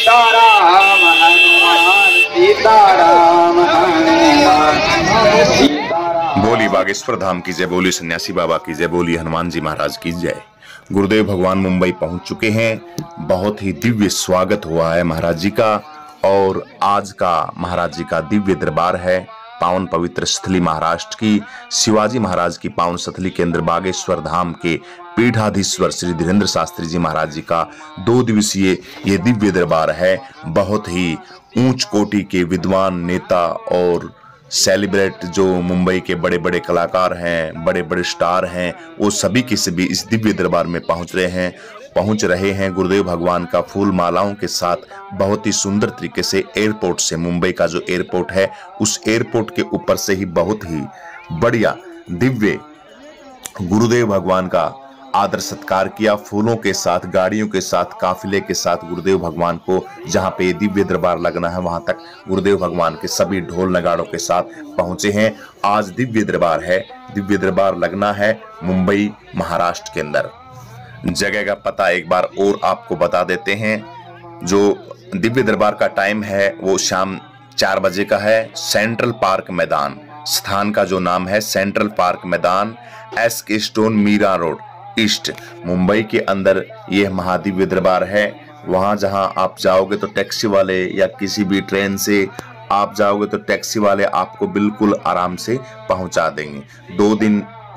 सीताराम हनुमान सीताराम हनुमान सीताराम। बोली बागेश्वर धाम की जय, बोली सन्यासी बाबा की जय, बोली हनुमान जी महाराज की जय। गुरुदेव भगवान मुंबई पहुंच चुके हैं। बहुत ही दिव्य स्वागत हुआ है महाराज जी का। और आज का महाराज जी का दिव्य दरबार है पावन पवित्र स्थली महाराष्ट्र की शिवाजी महाराज की पावन स्थली केंद्र बागेश्वर धाम के पीठाधीश्वर श्री धीरेन्द्र शास्त्री जी महाराज जी का 2 दिवसीय ये दिव्य दरबार है। बहुत ही ऊंच कोटि के विद्वान नेता और सेलिब्रेट जो मुंबई के बड़े बड़े कलाकार हैं, बड़े बड़े स्टार हैं, वो सभी के सभी इस दिव्य दरबार में पहुंच रहे हैं गुरुदेव भगवान का फूल मालाओं के साथ बहुत ही सुंदर तरीके से एयरपोर्ट से, मुंबई का जो एयरपोर्ट है उस एयरपोर्ट के ऊपर से ही बहुत ही बढ़िया दिव्य गुरुदेव भगवान का आदर सत्कार किया। फूलों के साथ, गाड़ियों के साथ, काफिले के साथ गुरुदेव भगवान को जहां पे दिव्य दरबार लगना है वहां तक गुरुदेव भगवान के सभी ढोल नगाड़ों के साथ पहुंचे हैं। आज दिव्य दरबार है, दिव्य दरबार लगना है मुंबई महाराष्ट्र के अंदर। जगह का पता एक बार और आपको बता देते हैं। जो दिव्य दरबार का टाइम है वो शाम 4 बजे का है। सेंट्रल पार्क मैदान, स्थान का जो नाम है सेंट्रल पार्क मैदान, SK stone, Mira road east, Mumbai के अंदर यह महादिव्य दरबार है। वहां जहां आप जाओगे तो टैक्सी वाले या किसी भी ट्रेन से आप जाओगे तो टैक्सी वाले आपको बिल्कुल आराम से पहुंचा देंगे।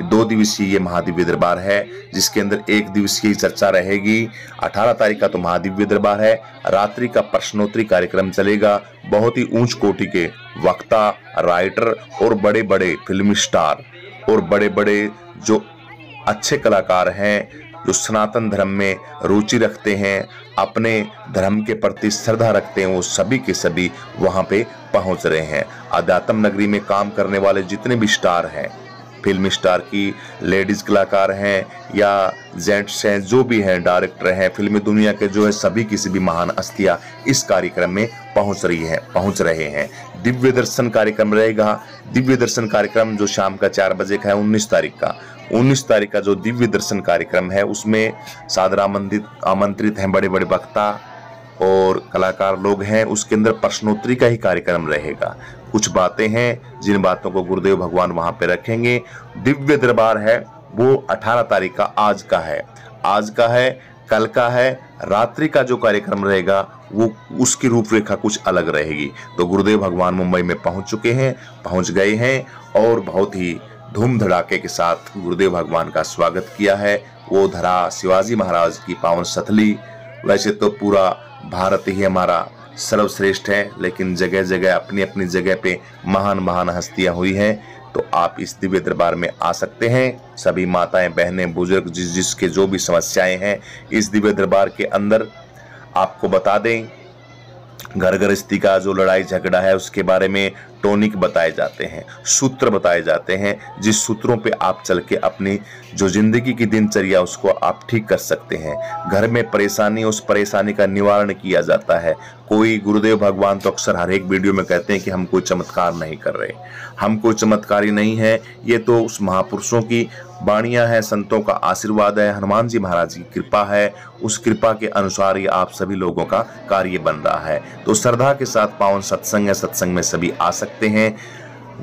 2 दिवसीय ये महादिव्य दरबार है जिसके अंदर 1 दिवसीय चर्चा रहेगी। 18 तारीख का तो महादिव्य दरबार है। रात्रि का प्रश्नोत्तरी कार्यक्रम चलेगा। बहुत ही ऊंच कोटि के वक्ता, राइटर और बड़े बड़े फिल्म स्टार और बड़े बड़े जो अच्छे कलाकार हैं, जो सनातन धर्म में रुचि रखते हैं, अपने धर्म के प्रति श्रद्धा रखते हैं, वो सभी के सभी वहां पे पहुंच रहे हैं। अध्यात्म नगरी में काम करने वाले जितने भी स्टार हैं, फिल्म स्टार की लेडीज कलाकार हैं या जेंट्स हैं, जो भी हैं, डायरेक्टर हैं, फिल्मी दुनिया के जो है सभी किसी भी महान हस्तियां इस कार्यक्रम में पहुंच रहे हैं। दिव्य दर्शन कार्यक्रम रहेगा। दिव्य दर्शन कार्यक्रम जो शाम का 4 बजे का है 19 तारीख का जो दिव्य दर्शन कार्यक्रम है उसमें सादर आमंत्रित हैं बड़े बड़े वक्ता और कलाकार लोग हैं। उसके अंदर प्रश्नोत्तरी का ही कार्यक्रम रहेगा। कुछ बातें हैं जिन बातों को गुरुदेव भगवान वहां पे रखेंगे। दिव्य दरबार है वो 18 तारीख का आज का है, कल का है। रात्रि का जो कार्यक्रम रहेगा वो उसकी रूपरेखा कुछ अलग रहेगी। तो गुरुदेव भगवान मुंबई में पहुंच गए हैं और बहुत ही धूम धड़ाके के साथ गुरुदेव भगवान का स्वागत किया है। वो धरा शिवाजी महाराज की पावन स्थली। वैसे तो पूरा भारत ही हमारा सर्वश्रेष्ठ है, लेकिन जगह जगह अपनी अपनी जगह पे महान हस्तियां हुई हैं। तो आप इस दिव्य दरबार में आ सकते हैं। सभी माताएं, बहनें, बुजुर्ग जिसके जो भी समस्याएं हैं इस दिव्य दरबार के अंदर आपको बता दें। घर गृहस्थी का जो लड़ाई झगड़ा है उसके बारे में टॉनिक बताए जाते हैं, सूत्र बताए जाते हैं, जिस सूत्रों पे आप चल के अपनी जो जिंदगी की दिनचर्या उसको आप ठीक कर सकते हैं। घर में परेशानी, उस परेशानी का निवारण किया जाता है। कोई गुरुदेव भगवान तो अक्सर हर एक वीडियो में कहते हैं कि हम कोई चमत्कार नहीं कर रहे, हम कोई चमत्कारी नहीं है। ये तो उस महापुरुषों की वाणियां हैं, संतों का आशीर्वाद है, हनुमान जी महाराज की कृपा है। उस कृपा के अनुसार ही आप सभी लोगों का कार्य बन रहा है। तो श्रद्धा के साथ पावन सत्संग है, सत्संग में सभी आ सकते हैं।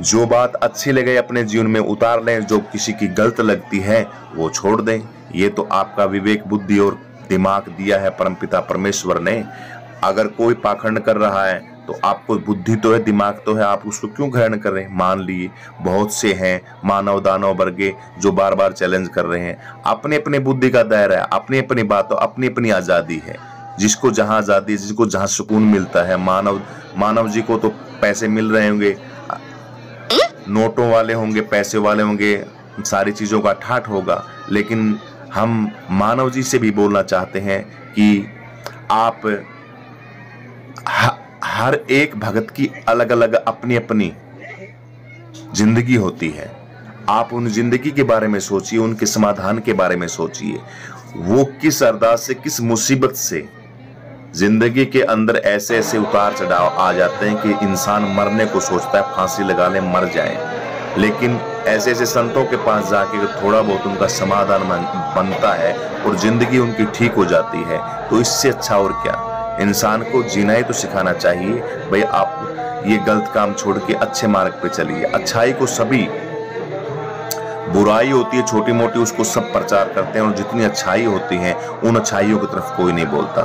जो बात अच्छी लगे अपने जीवन में उतार लें, जो किसी की गलत लगती है वो छोड़ दें। ये तो आपका विवेक, बुद्धि और दिमाग दिया है परमपिता परमेश्वर ने। अगर कोई पाखंड कर रहा है तो आपको बुद्धि तो है, दिमाग तो है, आप उसको क्यों ग्रहण कर रहे हैं? मान लिए बहुत से हैं मानव दानव वर्गे जो बार बार चैलेंज कर रहे हैं। अपने अपने बुद्धि का दायरा है, अपनी अपनी बातों, अपनी अपनी आजादी है। जिसको जहां आजादी, जिसको जहां सुकून मिलता है। मानव जी को तो पैसे मिल रहे होंगे, नोटों वाले होंगे, पैसे वाले होंगे, सारी चीजों का ठाठ होगा। लेकिन हम मानव जी से भी बोलना चाहते हैं कि आप हर एक भगत की अलग अलग अपनी अपनी जिंदगी होती है। आप उन जिंदगी के बारे में सोचिए, उनके समाधान के बारे में सोचिए। वो किस अरदास से, किस मुसीबत से जिंदगी के अंदर ऐसे ऐसे उतार चढ़ाव आ जाते हैं कि इंसान मरने को सोचता है, फांसी लगा ले, मर जाए। लेकिन ऐसे ऐसे संतों के पास जाके थोड़ा बहुत उनका समाधान बनता है और जिंदगी उनकी ठीक हो जाती है। तो इससे अच्छा और क्या? इंसान को जीना ही तो सिखाना चाहिए। भाई आप ये गलत काम छोड़ के अच्छे मार्ग पे चलिए। अच्छाई को सभी, बुराई होती है छोटी मोटी उसको सब प्रचार करते हैं, और जितनी अच्छाई होती है उन अच्छाइयों की तरफ कोई नहीं बोलता।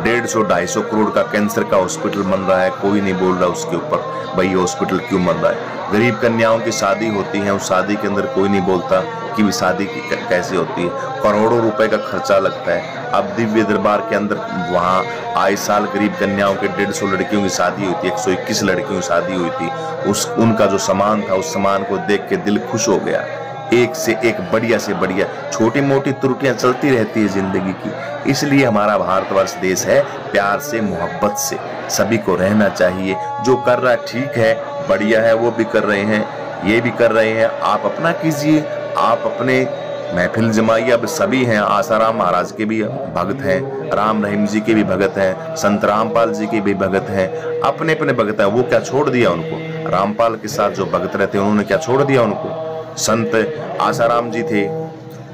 150-250 करोड़ का कैंसर का हॉस्पिटल बन रहा है, कोई नहीं बोल रहा उसके ऊपर भाई ये हॉस्पिटल क्यों बन रहा है। गरीब कन्याओं की शादी होती है, उस शादी के अंदर कोई नहीं बोलता कि भी शादी कैसे होती है। करोड़ों रुपए का खर्चा लगता है। अब दिव्य दरबार के अंदर वहाँ आए साल गरीब कन्याओं के 150 लड़कियों की शादी हुई थी, 121 लड़कियों की शादी हुई थी। उनका जो सामान था, उस सामान को देख के दिल खुश हो गया। एक से एक बढ़िया से बढ़िया। छोटी मोटी त्रुटियां चलती रहती है जिंदगी की, इसलिए हमारा भारतवर्ष देश है प्यार से, मोहब्बत से सभी को रहना चाहिए। जो कर रहा है ठीक है, बढ़िया है, वो भी कर रहे हैं, ये भी कर रहे हैं, आप अपना कीजिए, आप अपने महफिल जमाइए। अब सभी हैं, आसाराम महाराज के भी भगत हैं, राम रहीम जी के भी भगत हैं, संत रामपाल जी के भी भगत हैं, अपने अपने भगत हैं। वो क्या छोड़ दिया उनको? रामपाल के साथ जो भगत रहते उन्होंने क्या छोड़ दिया उनको? संत आसाराम जी थे,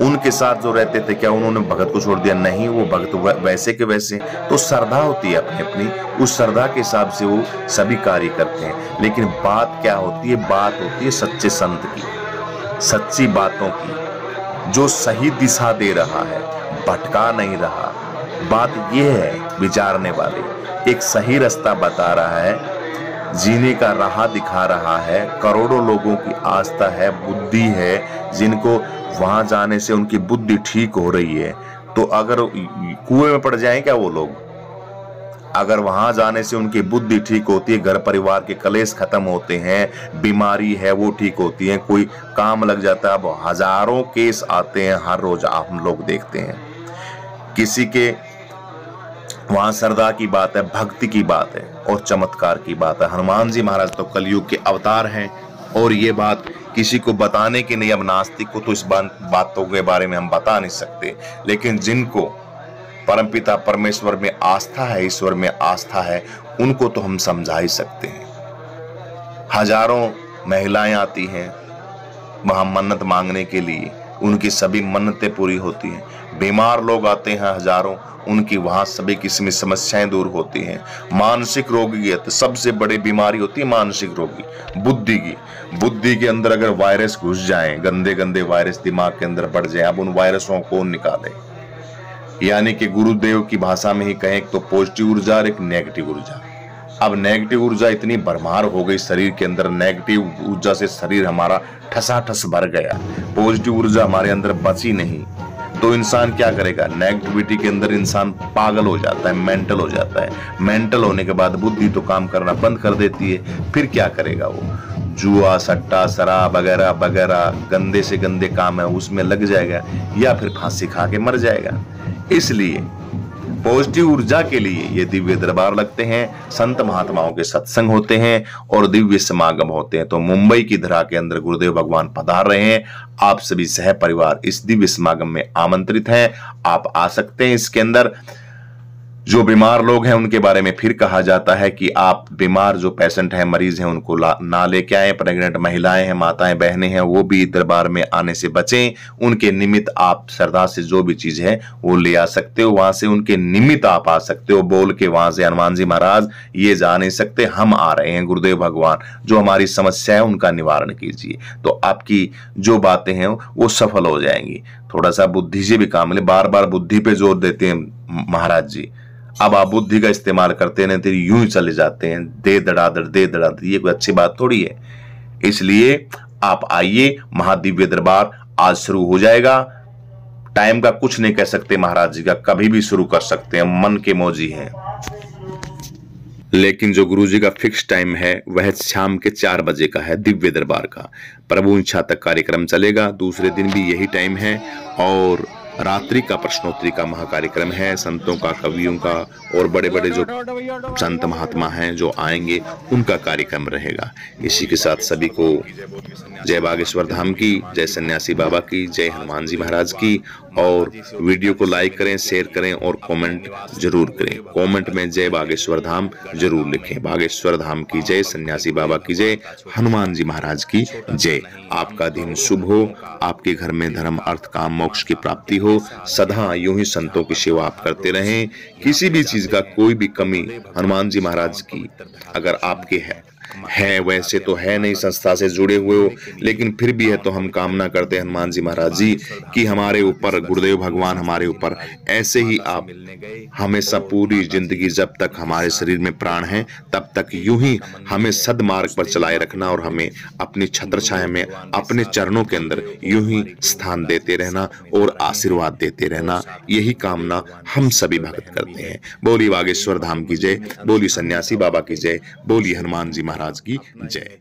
उनके साथ जो रहते थे, क्या उन्होंने भगत को छोड़ दिया? नहीं, वो भगत वैसे के वैसे। तो श्रद्धा होती है अपनी अपनी, उस श्रद्धा के हिसाब से वो सभी कार्य करते हैं। लेकिन बात क्या होती है? बात होती है सच्चे संत की, सच्ची बातों की, जो सही दिशा दे रहा है, भटका नहीं रहा। बात ये है, विचारने वाले एक सही रास्ता बता रहा है, जीने का राह दिखा रहा है। करोड़ों लोगों की आस्था है, बुद्धि है, जिनको वहां जाने से उनकी बुद्धि ठीक हो रही है। तो अगर कुएं में पड़ जाएं क्या वो लोग? अगर वहां जाने से उनकी बुद्धि ठीक होती है, घर परिवार के कलेश खत्म होते हैं, बीमारी है वो ठीक होती है, कोई काम लग जाता है। अब हजारों केस आते हैं हर रोज, हम लोग देखते हैं। किसी के वहां श्रद्धा की बात है, भक्ति की बात है और चमत्कार की बात है। हनुमान जी महाराज तो कलयुग के अवतार हैं, और ये बात किसी को बताने की नहीं। अब नास्तिक को तो इस बातों के बारे में हम बता नहीं सकते, लेकिन जिनको परमपिता परमेश्वर में आस्था है, ईश्वर में आस्था है, उनको तो हम समझा ही सकते हैं। हजारों महिलाएं आती हैं वहां मन्नत मांगने के लिए, उनकी सभी मन्नतें पूरी होती हैं। बीमार लोग आते हैं हजारों, उनकी वहां सभी किस्म की समस्याएं दूर होती हैं। मानसिक रोगी है तो सबसे बड़ी बीमारी होती है मानसिक रोगी, बुद्धि की। बुद्धि के अंदर अगर वायरस घुस जाए, गंदे गंदे वायरस दिमाग के अंदर बढ़ जाए, अब उन वायरसों को कौन निकाले? यानी कि गुरुदेव की भाषा में ही कहें तो पॉजिटिव ऊर्जा और एक नेगेटिव ऊर्जा। अब नेगेटिव ऊर्जा इतनी भरमार हो गई शरीर के अंदर, नेगेटिव ऊर्जा से शरीर हमारा ठसाठस भर गया, पॉजिटिव ऊर्जा हमारे अंदर बची नहीं। तो इंसान क्या करेगा? नेगेटिविटी के अंदर इंसान पागल हो जाता है, मेंटल हो जाता है। मेंटल होने के बाद बुद्धि तो काम करना बंद कर देती है। फिर क्या करेगा वो? जुआ, सट्टा, शराब वगैरह वगैरह गंदे से गंदे काम है उसमें लग जाएगा, या फिर फांसी खा के मर जाएगा। इसलिए पॉजिटिव ऊर्जा के लिए ये दिव्य दरबार लगते हैं, संत महात्माओं के सत्संग होते हैं और दिव्य समागम होते हैं। तो मुंबई की धरा के अंदर गुरुदेव भगवान पधार रहे हैं। आप सभी सह परिवार इस दिव्य समागम में आमंत्रित हैं, आप आ सकते हैं। इसके अंदर जो बीमार लोग हैं उनके बारे में फिर कहा जाता है कि आप बीमार जो पेशेंट हैं, मरीज हैं, उनको ना लेके आए। प्रेग्नेंट महिलाएं हैं, माताएं, बहनें हैं, वो भी दरबार में आने से बचें। उनके निमित्त आप श्रद्धा से जो भी चीज है वो ले आ सकते हो, वहां से उनके निमित्त आप आ सकते हो। बोल के वहां से हनुमान जी महाराज ये जा नहीं सकते, हम आ रहे हैं, गुरुदेव भगवान जो हमारी समस्या है उनका निवारण कीजिए। तो आपकी जो बातें हैं वो सफल हो जाएंगी। थोड़ा सा बुद्धि से भी काम ले, बार बार बुद्धि पे जोर देते हैं महाराज जी। अब आप बुद्धि का इस्तेमाल करते हैं, तेरी यूं ही चले जाते हैं, दे दड़ादड़, ये कोई अच्छी बात थोड़ी है। इसलिए आप आइए, महादिव्य दरबार आज शुरू हो जाएगा। टाइम का कुछ नहीं कह सकते महाराज जी का, कभी भी शुरू कर सकते हैं, मन के मौजी हैं। लेकिन जो गुरु जी का फिक्स टाइम है वह शाम के 4 बजे का है, दिव्य दरबार का। प्रभु इच्छा तक कार्यक्रम चलेगा, दूसरे दिन भी यही टाइम है। और रात्रि का प्रश्नोत्तरी का महाकार्यक्रम है, संतों का, कवियों का और बड़े बड़े जो संत महात्मा हैं जो आएंगे उनका कार्यक्रम रहेगा। इसी के साथ सभी को जय बागेश्वर धाम की, जय सन्यासी बाबा की, जय हनुमान जी महाराज की। और वीडियो को लाइक करें, शेयर करें और कमेंट जरूर करें। कमेंट में जय बागेश्वर धाम जरूर लिखें। बागेश्वर धाम की जय, सन्यासी बाबा की जय, हनुमान जी महाराज की जय। आपका दिन शुभ हो, आपके घर में धर्म अर्थ काम मोक्ष की प्राप्ति हो। सदा यूं ही संतों की सेवा आप करते रहें। किसी भी चीज का कोई भी कमी हनुमान जी महाराज की अगर आपके है वैसे तो है नहीं, संस्था से जुड़े हुए हो, लेकिन फिर भी है तो हम कामना करते हैं हनुमान जी महाराज जी कि हमारे ऊपर गुरुदेव भगवान हमारे ऊपर ऐसे ही आप हमेशा पूरी जिंदगी जब तक हमारे शरीर में प्राण है तब तक यूं ही हमें सद्मार्ग पर चलाए रखना और हमें अपनी छत्र छाया में अपने चरणों के अंदर यूं ही स्थान देते रहना और आशीर्वाद देते रहना। यही कामना हम सभी भक्त करते हैं। बोली बागेश्वर धाम की जय, बोली सन्यासी बाबा की जय, बोली हनुमान जी महाराज की जय।